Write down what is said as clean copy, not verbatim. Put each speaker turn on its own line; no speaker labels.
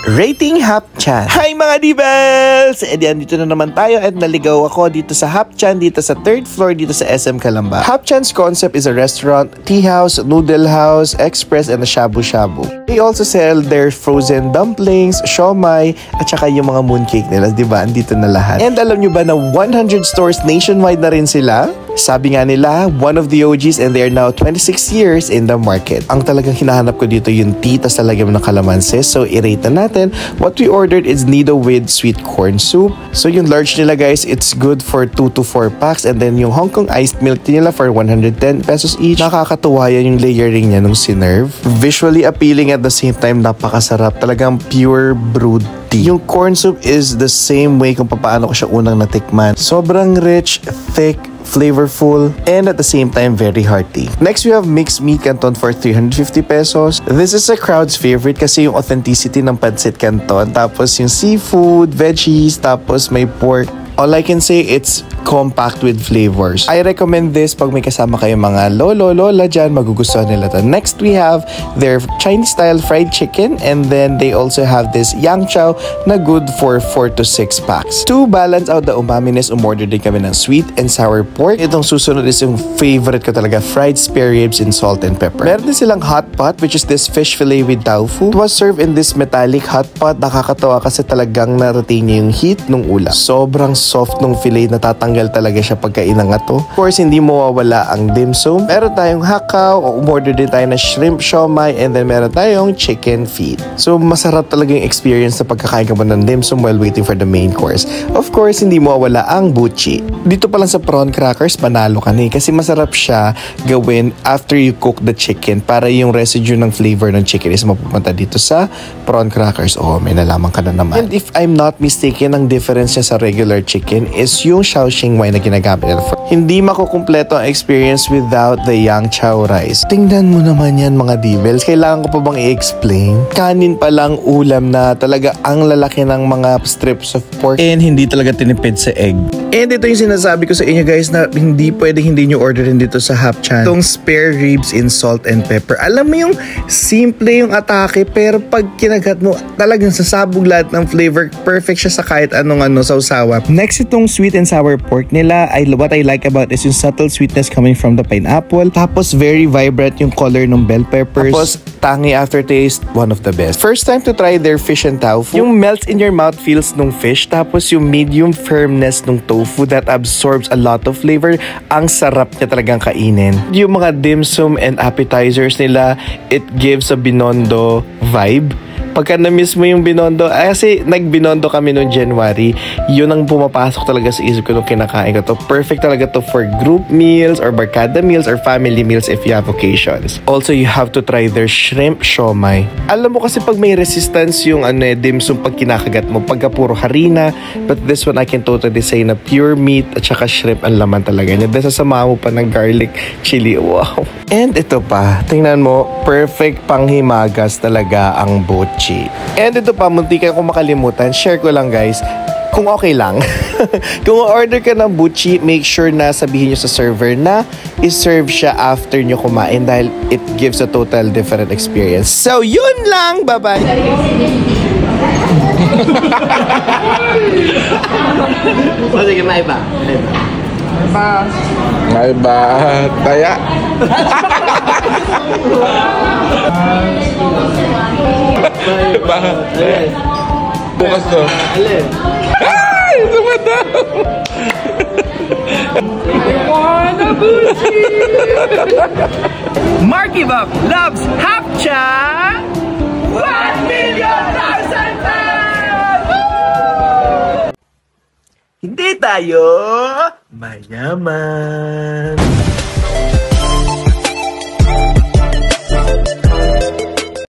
Rating Hapchan. Hi mga Divels! E di andito na naman tayo at naligaw ako dito sa Hapchan, dito sa 3rd floor, dito sa SM Calamba. Hapchan's concept is a restaurant, tea house, noodle house, express, and a shabu-shabu. They also sell their frozen dumplings, siomai, at saka yung mga mooncake nila, di ba? Andito na lahat. And alam nyo ba na 100 stores nationwide na rin sila? Sabi nga nila, one of the OGs and they are now 26 years in the market. Ang talagang hinahanap ko dito yung tea, tas talagyan mo ng kalamansi. So, i-rate na natin. What we ordered is nido with sweet corn soup. So, yung large nila guys, it's good for 2 to 4 packs. And then yung Hong Kong iced milk tea nila for 110 pesos each. Nakakatuwa yan yung layering niya nung sinerve. Visually appealing at the same time, napakasarap. Talagang pure brewed tea. Yung corn soup is the same way kung paano ko siya unang natikman. Sobrang rich, thick, flavorful, and at the same time, very hearty. Next, we have mixed meat canton for 350 pesos. This is a crowd's favorite kasi yung authenticity ng pancit canton. Tapos yung seafood, veggies, tapos may pork. All I can say, it's compact with flavors. I recommend this pag may kasama kayo mga lolo, lola dyan, magugustuhan nila to. Next, we have their Chinese-style fried chicken, and then they also have this yang chow na good for 4 to 6 packs. To balance out the umaminess, umorder din kami ng sweet and sour pork. Itong susunod is yung favorite ko talaga, fried spare ribs in salt and pepper. Meron din silang hot pot, which is this fish fillet with tofu. It was served in this metallic hot pot. Nakakatawa kasi talagang na-retain niya yung heat ng ulam. Sobrang soft nung fillet, natatanggal talaga siya pagkainan nga to. Of course, hindi mawawala ang dim sum. Meron tayong hakaw, umorder din tayo na shrimp siomai, and then meron tayong chicken feet. So, masarap talaga yung experience sa pagkakain ka mo ng dim sum while waiting for the main course. Of course, hindi mawawala ang buchi. Dito pa lang sa prawn crackers, panalo ka na kasi masarap siya gawin after you cook the chicken para yung residue ng flavor ng chicken is mapupunta dito sa prawn crackers. Oh, may nalaman ka na naman. And if I'm not mistaken, ang difference niya sa regular chicken is yung Shaoxing wine na ginagamit nila. Hindi makukumpleto ang experience without the yang chow rice. Tingnan mo naman yan mga divels. Kailangan ko pa bang i-explain? Kanin pa lang ulam na talaga ang lalaki ng mga strips of pork and hindi talaga tinipid sa egg. And ito yung sinasabi ko sa inyo guys na hindi pwedeng hindi nyo orderin dito sa Hapchan. Itong spare ribs in salt and pepper. Alam mo yung simple yung atake pero pag kinagat mo talagang sasabog lahat ng flavor. Perfect siya sa kahit anong sausawa. Next, itong sweet and sour pork nila. What I like about is yung subtle sweetness coming from the pineapple. Tapos very vibrant yung color ng bell peppers. Tapos tangy aftertaste, one of the best. First time to try their fish and tofu. Yung melts in your mouth feels nung fish. Tapos yung medium firmness nung tofu that absorbs a lot of flavor. Ang sarap niya talagang kainin. Yung mga dim sum and appetizers nila, it gives a Binondo vibe. Pagka na-miss mo yung Binondo, kasi nag-Binondo kami noong January, yun ang pumapasok talaga sa isip ko nung kinakain ko to. Perfect talaga to for group meals or barkada meals or family meals if you have occasions. Also, you have to try their shrimp siomai. Alam mo kasi pag may resistance yung dim sum pag kinakagat mo, pagka puro harina, but this one I can totally say na pure meat at saka shrimp ang laman talaga niya. Then sasama mo pa ng garlic, chili, wow. And ito pa, tingnan mo, perfect panghimagas talaga ang buchi. And ito pa, muntikan kong makalimutan, share ko lang guys, kung okay lang. Kung order ka ng buchi, make sure na sabihin nyo sa server na iserve siya after nyo kumain dahil it gives a total different experience. So, yun lang! Bye-bye!
Sige, maiba.
Maiba. Taya. Bukas to.
Alin?
Ay! Sumadaw!
Marky Buck loves Hapchan! 1 million thousand fans! Hindi tayo mayaman.